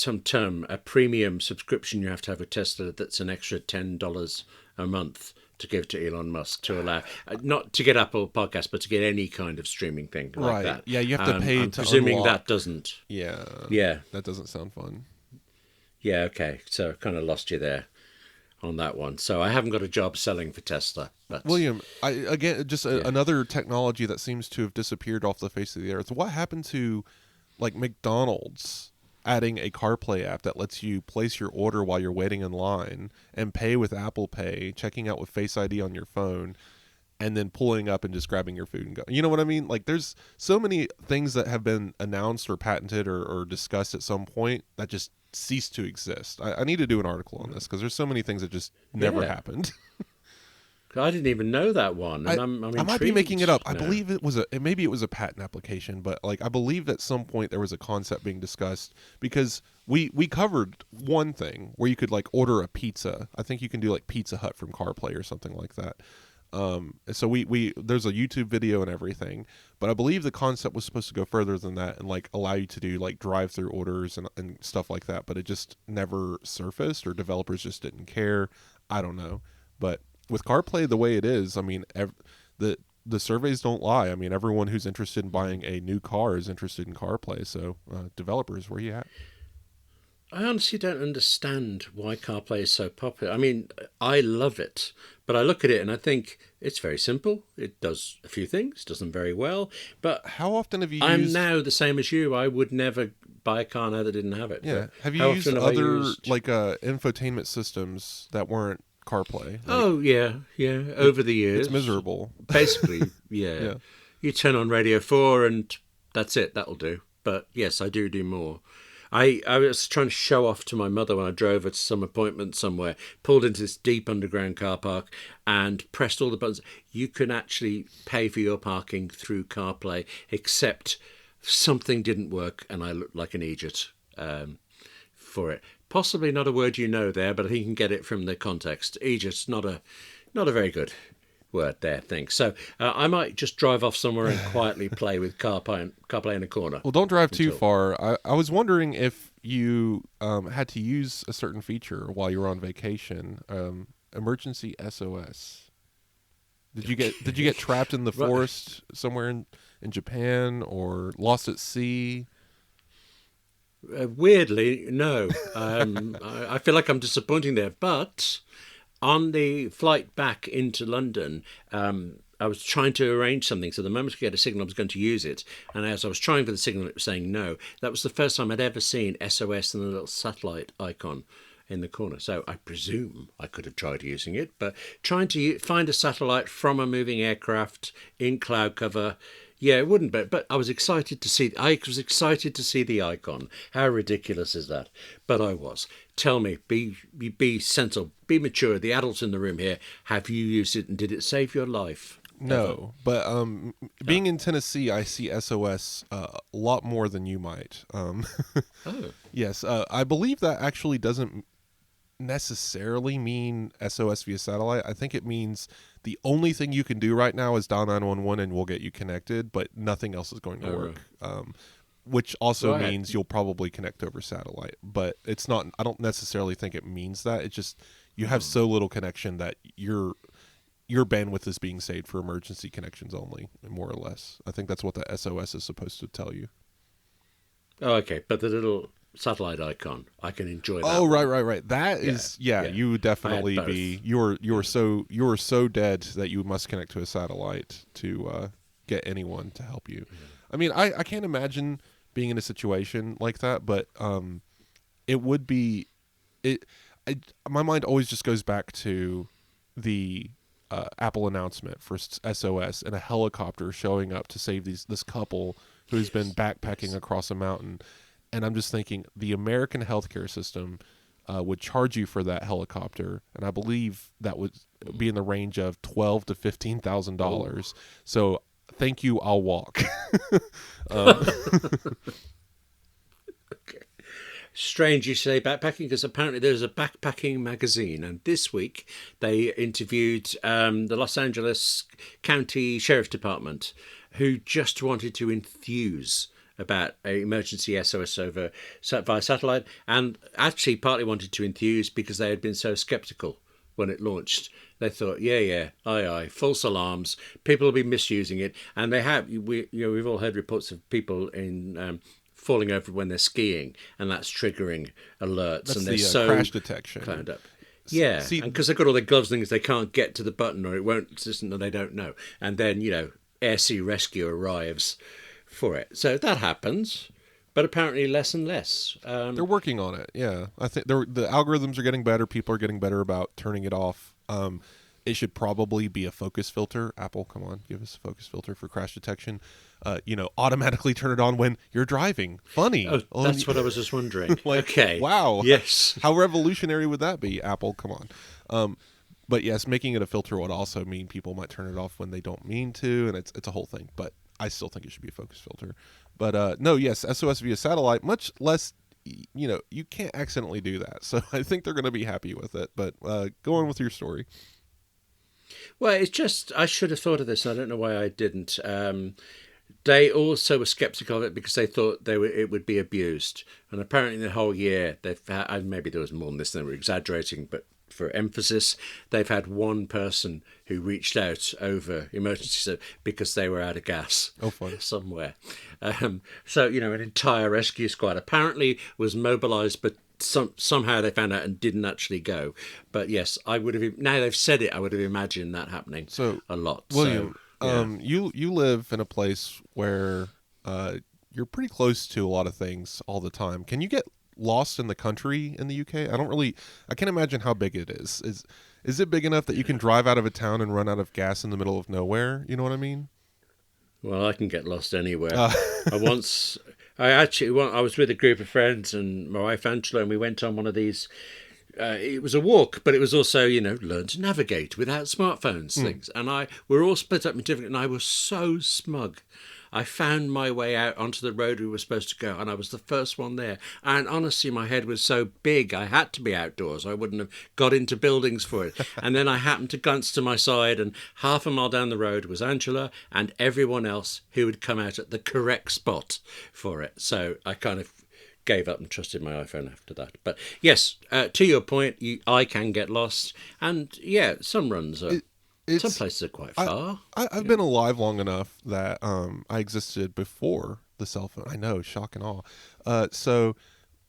premium subscription you have to have with Tesla that's an extra $10 a month to give to Elon Musk to allow, not to get Apple Podcasts, but to get any kind of streaming thing like that. Yeah, you have to pay I'm to presuming unlock. that doesn't. Yeah. That doesn't sound fun. Yeah, okay. So I kind of lost you there on that one. So I haven't got a job selling for Tesla. But William, another technology that seems to have disappeared off the face of the earth. What happened to like McDonald's adding a CarPlay app that lets you place your order while you're waiting in line and pay with Apple Pay, checking out with Face ID on your phone, and then pulling up and just grabbing your food and go. You know what I mean? Like, there's so many things that have been announced or patented or discussed at some point that just cease to exist. I need to do an article on this, because there's so many things that just never happened. I didn't even know that one, and I'm I might be making it up. now. I believe it was maybe it was a patent application, but like I believe at some point there was a concept being discussed, because we covered one thing where you could like order a pizza. I think you can do like Pizza Hut from CarPlay or something like that. So we there's a YouTube video and everything, but I believe the concept was supposed to go further than that and like allow you to do like drive-through orders and stuff like that, but it just never surfaced, or developers just didn't care. I don't know, but with CarPlay the way it is, I mean, the surveys don't lie. I mean, everyone who's interested in buying a new car is interested in CarPlay. So, developers, where you at? I honestly don't understand why CarPlay is so popular. I mean, I love it, but I look at it and I think it's very simple. It does a few things, does them very well. But how often have you I'm used... now the same as you. I would never buy a car now that didn't have it. Yeah. Have you used other like infotainment systems that weren't CarPlay? Like, over the years. It's miserable. Basically, yeah. You turn on Radio 4 and that's it. That'll do. But yes, I do more. I was trying to show off to my mother when I drove her to some appointment somewhere, pulled into this deep underground car park and pressed all the buttons. You can actually pay for your parking through CarPlay, except something didn't work and I looked like an idiot for it. Possibly not a word you know there, but I think you can get it from the context. Aegis, not a very good word there thing. So I might just drive off somewhere and quietly play with CarPlay in a corner. Well, don't drive too far. I was wondering if you had to use a certain feature while you were on vacation. Emergency SOS. Did you get trapped in the forest somewhere in Japan or lost at sea? Weirdly, no. I feel like I'm disappointing there, but on the flight back into London, I was trying to arrange something. So the moment I get a signal, I was going to use it. And as I was trying for the signal, it was saying no. That was the first time I'd ever seen SOS and a little satellite icon in the corner. So I presume I could have tried using it, but trying to find a satellite from a moving aircraft in cloud cover, yeah, it wouldn't be. But I was excited to see. I was excited to see the icon. How ridiculous is that? But I was. Tell me, be sensible, be mature. The adults in the room here, have you used it, and did it save your life? No, but being in Tennessee, I see SOS a lot more than you might. Oh, Yes, I believe that actually doesn't necessarily mean SOS via satellite. I think it means the only thing you can do right now is dial 911 and we'll get you connected, but nothing else is going to work. Which also means you'll probably connect over satellite, but it's not. I don't necessarily think it means that. It's just you have so little connection that your bandwidth is being saved for emergency connections only, more or less. I think that's what the SOS is supposed to tell you. Oh, okay, but the little satellite icon, I can enjoy that. Oh, right. That is, you would definitely be. You're so dead that you must connect to a satellite to get anyone to help you. I mean, I can't imagine being in a situation like that, but it would be. My mind always just goes back to the Apple announcement for SOS and a helicopter showing up to save this couple who's been backpacking across a mountain. And I'm just thinking the American healthcare system would charge you for that helicopter, and I believe that would be in the range of $12,000 to $15,000. So thank you, I'll walk. Okay. Strange you say backpacking, because apparently there's a backpacking magazine, and this week they interviewed the Los Angeles County Sheriff's Department, who just wanted to enthuse about emergency SOS via satellite, and actually partly wanted to enthuse because they had been so skeptical when it launched. They thought, aye, false alarms, people will be misusing it, and they have. We've all heard reports of people in falling over when they're skiing, and that's triggering alerts. That's and they're the crash detection. Climbed up. Yeah, and because they've got all the gloves things, they can't get to the button, or it won't, or they don't know. And then air sea rescue arrives for it. So that happens, but apparently less and less. They're working on it. Yeah, I think the algorithms are getting better. People are getting better about turning it off. It should probably be a focus filter. Apple, come on, give us a focus filter for crash detection. Automatically turn it on when you're driving. Funny. Oh, that's what I was just wondering. Okay. Wow. Yes. How revolutionary would that be, Apple? Come on. But yes, making it a filter would also mean people might turn it off when they don't mean to, and it's a whole thing. But I still think it should be a focus filter. But no, yes, SOS via satellite, much less, you can't accidentally do that. So I think they're going to be happy with it. But go on with your story. Well, it's just, I should have thought of this, and I don't know why I didn't. They also were skeptical of it because they thought it would be abused. And apparently the whole year, they've had, maybe there was more than this, they were exaggerating, but for emphasis, they've had one person who reached out over emergency because they were out of gas somewhere. So, an entire rescue squad apparently was mobilized, but somehow they found out and didn't actually go. But yes, I would have, now they've said it, I would have imagined that happening a lot. William, you live in a place where you're pretty close to a lot of things all the time. Can you get lost in the country in the UK? I can't imagine how big it is. Is it big enough that you can drive out of a town and run out of gas in the middle of nowhere? You know what I mean? Well, I can get lost anywhere. I was with a group of friends and my wife Angela, and we went on one of these. It was a walk, but it was also, learn to navigate without smartphones things. And we're all split up in different, and I was so smug. I found my way out onto the road we were supposed to go, and I was the first one there. And honestly, my head was so big, I had to be outdoors. I wouldn't have got into buildings for it. And then I happened to glance to my side, and half a mile down the road was Angela and everyone else who had come out at the correct spot for it. So I kind of gave up and trusted my iPhone after that. But yes, to your point, I can get lost. And yeah, some runs are... Some places are quite far. I've been alive long enough that I existed before the cell phone. I know, shock and awe. So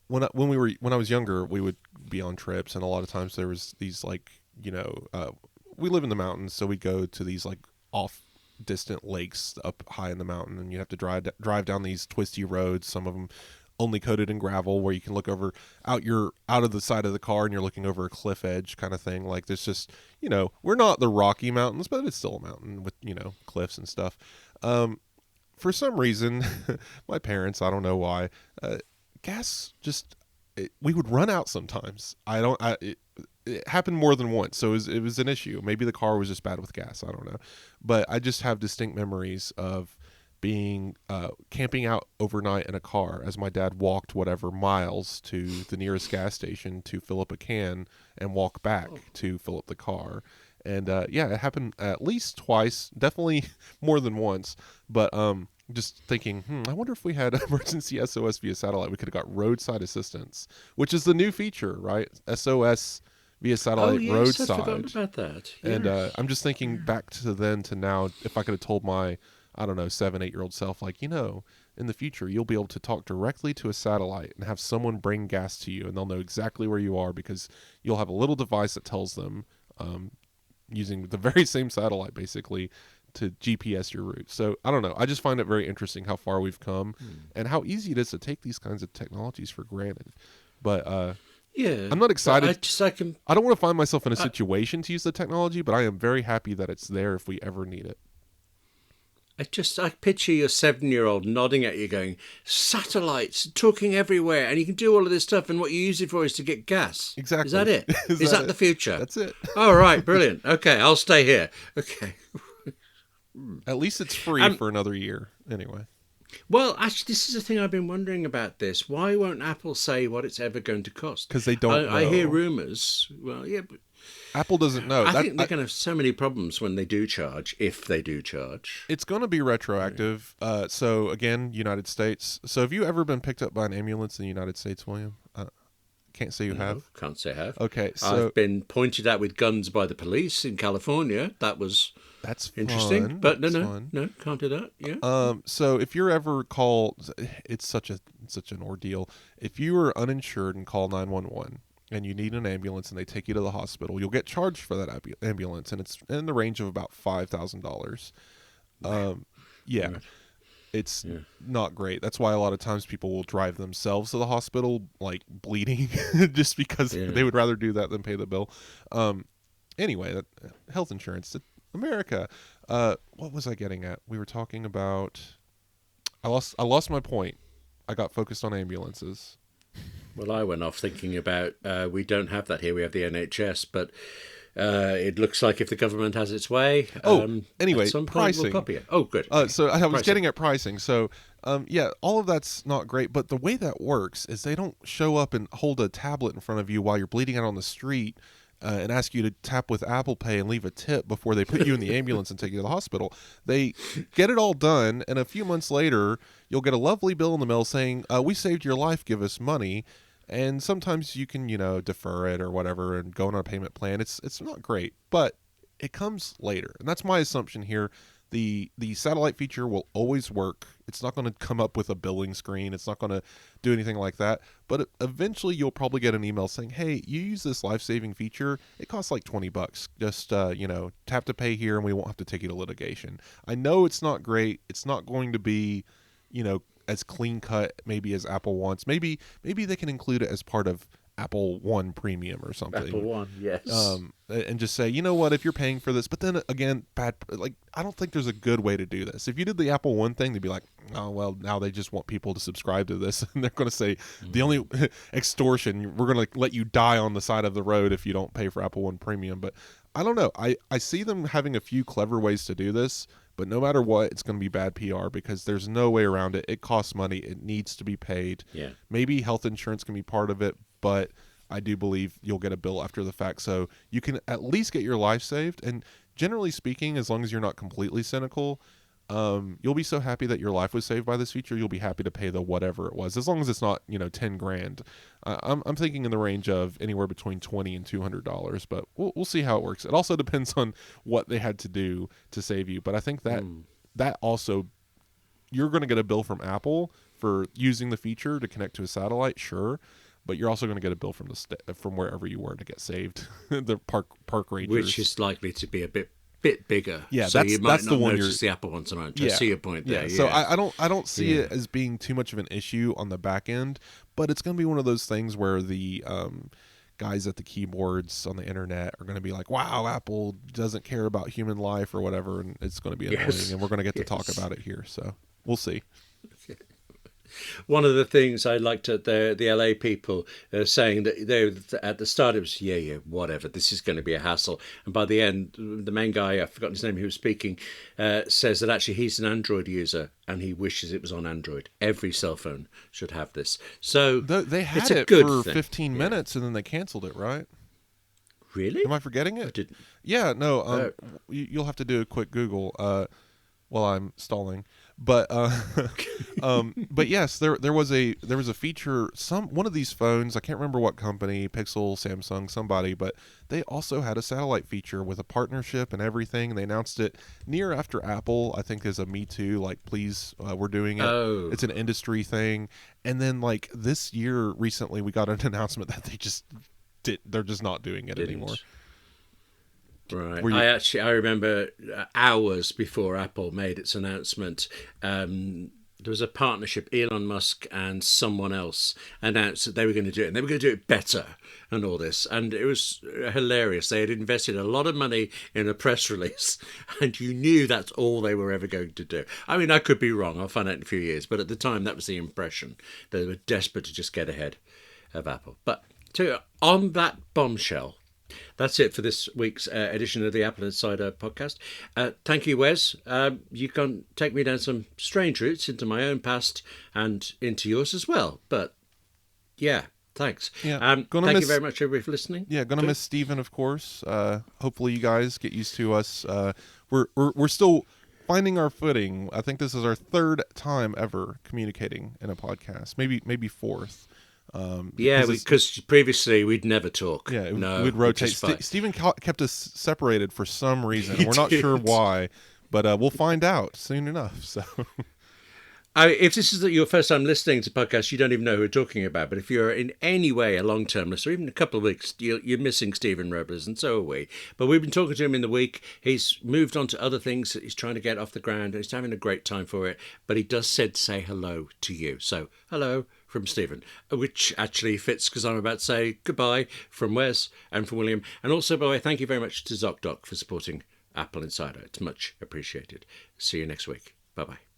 when I was younger, we would be on trips, and a lot of times there was these we live in the mountains, so we'd go to these like off distant lakes up high in the mountain, and you'd have to drive down these twisty roads. Some of them only coated in gravel, where you can look over out of the side of the car and you're looking over a cliff edge kind of thing. Like there's just, we're not the Rocky Mountains, but it's still a mountain with, cliffs and stuff. For some reason, my parents, I don't know why, gas we would run out sometimes. It happened more than once. So it was an issue. Maybe the car was just bad with gas. I don't know. But I just have distinct memories of being camping out overnight in a car as my dad walked whatever miles to the nearest gas station to fill up a can and walk back to fill up the car. And it happened at least twice, definitely more than once. But just thinking, I wonder if we had emergency SOS via satellite, we could have got roadside assistance, which is the new feature, right? SOS via satellite roadside. I'd forgotten about that. Yeah. And I'm just thinking back to then to now, if I could have told my 7-8-year-old self, like, in the future, you'll be able to talk directly to a satellite and have someone bring gas to you, and they'll know exactly where you are because you'll have a little device that tells them, using the very same satellite, basically, to GPS your route. So, I don't know. I just find it very interesting how far we've come and how easy it is to take these kinds of technologies for granted. But, I'm not excited. I don't want to find myself in a situation to use the technology, but I am very happy that it's there if we ever need it. I picture your 7-year-old nodding at you going, satellites, talking everywhere, and you can do all of this stuff, and what you use it for is to get gas. Exactly. Is that it? Is that the future? That's it. All right, brilliant. Okay, I'll stay here. Okay. At least it's free for another year, anyway. Well, actually, this is the thing I've been wondering about this. Why won't Apple say what it's ever going to cost? Because they don't know. I hear rumours. Well, yeah, but Apple doesn't know. I think they're going to have so many problems when they do charge, if they do charge. It's going to be retroactive. So, again, United States. So, have you ever been picked up by an ambulance in the United States, William? Can't say you have. Can't say I have. Okay, so I've been pointed at with guns by the police in California. That's interesting. Fun. But That's no, fun. can't do that. Yeah. So if you're ever called, it's such an ordeal. If you are uninsured and call 911 and you need an ambulance and they take you to the hospital, you'll get charged for that ambulance, and it's in the range of about $5,000. Yeah. It's not great. That's why a lot of times people will drive themselves to the hospital, like bleeding, just because they would rather do that than pay the bill. Anyway, health insurance, America. What was I getting at? We were talking about. I lost my point. I got focused on ambulances. Well, I went off thinking about we don't have that here. We have the NHS, but it looks like if the government has its way, anyway, at some point pricing. we'll copy it. Oh, good. So I was pricing. getting at pricing. So, all of that's not great. But the way that works is they don't show up and hold a tablet in front of you while you're bleeding out on the street and ask you to tap with Apple Pay and leave a tip before they put you in the ambulance and take you to the hospital. They get it all done, and a few months later, you'll get a lovely bill in the mail saying, we saved your life, give us money. And sometimes you can, defer it or whatever and go on a payment plan. It's not great, but it comes later. And that's my assumption here. The satellite feature will always work. It's not going to come up with a billing screen. It's not going to do anything like that. But eventually you'll probably get an email saying, hey, you use this life-saving feature. It costs like $20. Just, tap to pay here and we won't have to take you to litigation. I know it's not great. It's not going to be, as clean cut maybe as Apple wants. Maybe they can include it as part of Apple One Premium or something. Apple One, yes. And just say, you know what, if you're paying for this, but then again, I don't think there's a good way to do this. If you did the Apple One thing, they'd be like, oh, well, now they just want people to subscribe to this. And they're going to say, the only extortion, we're going to let you die on the side of the road if you don't pay for Apple One Premium. But I don't know. I see them having a few clever ways to do this, But no matter what, it's going to be bad PR because there's no way around it. It costs money. It needs to be paid. Yeah. Maybe health insurance can be part of it, but I do believe you'll get a bill after the fact. So you can at least get your life saved. And generally speaking, as long as you're not completely cynical, you'll be so happy that your life was saved by this feature. You'll be happy to pay the whatever it was, as long as it's not, $10,000. I'm thinking in the range of anywhere between $20 and $200, but we'll see how it works. It also depends on what they had to do to save you. But I think that also, you're going to get a bill from Apple for using the feature to connect to a satellite, sure. But you're also going to get a bill from from wherever you were to get saved, the park rangers, which is likely to be a bit bigger. Yeah, so you might that's not the one notice the Apple one so much. I see your point there. So I don't see it as being too much of an issue on the back end, but it's going to be one of those things where the guys at the keyboards on the internet are going to be like, "Wow, Apple doesn't care about human life" or whatever, and it's going to be annoying, and we're going to get to talk about it here. So we'll see. One of the things I liked at the LA people saying that they at the start it was whatever, this is going to be a hassle, and by the end the main guy, I've forgotten his name, who was speaking, says that actually he's an Android user and he wishes it was on Android. Every cell phone should have this. So they had it's a it good for thing. 15 minutes and then they canceled it, right? Really? Am I forgetting it? I didn't. Yeah, no. You'll have to do a quick Google while I'm stalling. But but yes, there was a feature. One of these phones, I can't remember what company, Pixel, Samsung, somebody, but they also had a satellite feature with a partnership and everything. They announced it near after Apple, I think, as a Me Too, like, please, we're doing it. Oh. It's an industry thing. And then like this year, recently, we got an announcement that they're just not doing it anymore. Right. I remember hours before Apple made its announcement, there was a partnership. Elon Musk and someone else announced that they were going to do it, and they were going to do it better and all this. And it was hilarious. They had invested a lot of money in a press release, and you knew that's all they were ever going to do. I mean, I could be wrong. I'll find out in a few years. But at the time, that was the impression. They were desperate to just get ahead of Apple. But on that bombshell, that's it for this week's edition of the Apple Insider Podcast. Thank you, Wes. You can take me down some strange routes into my own past and into yours as well. But yeah, thanks. Yeah, thank you very much, everybody, for listening. Yeah, gonna miss Stephen, of course. Hopefully, you guys get used to us. We're still finding our footing. I think this is our third time ever communicating in a podcast, maybe fourth. Because previously we'd never talk. Yeah, we'd rotate. Stephen kept us separated for some reason. We're not sure why, but we'll find out soon enough. So, if this is your first time listening to podcasts, you don't even know who we're talking about. But if you're in any way a long-term listener, even a couple of weeks, you're missing Stephen Robles, and so are we. But we've been talking to him in the week. He's moved on to other things that he's trying to get off the ground. He's having a great time for it. But he does say hello to you. So, hello from Stephen, which actually fits because I'm about to say goodbye from Wes and from William. And also, by the way, thank you very much to ZocDoc for supporting Apple Insider. It's much appreciated. See you next week. Bye-bye.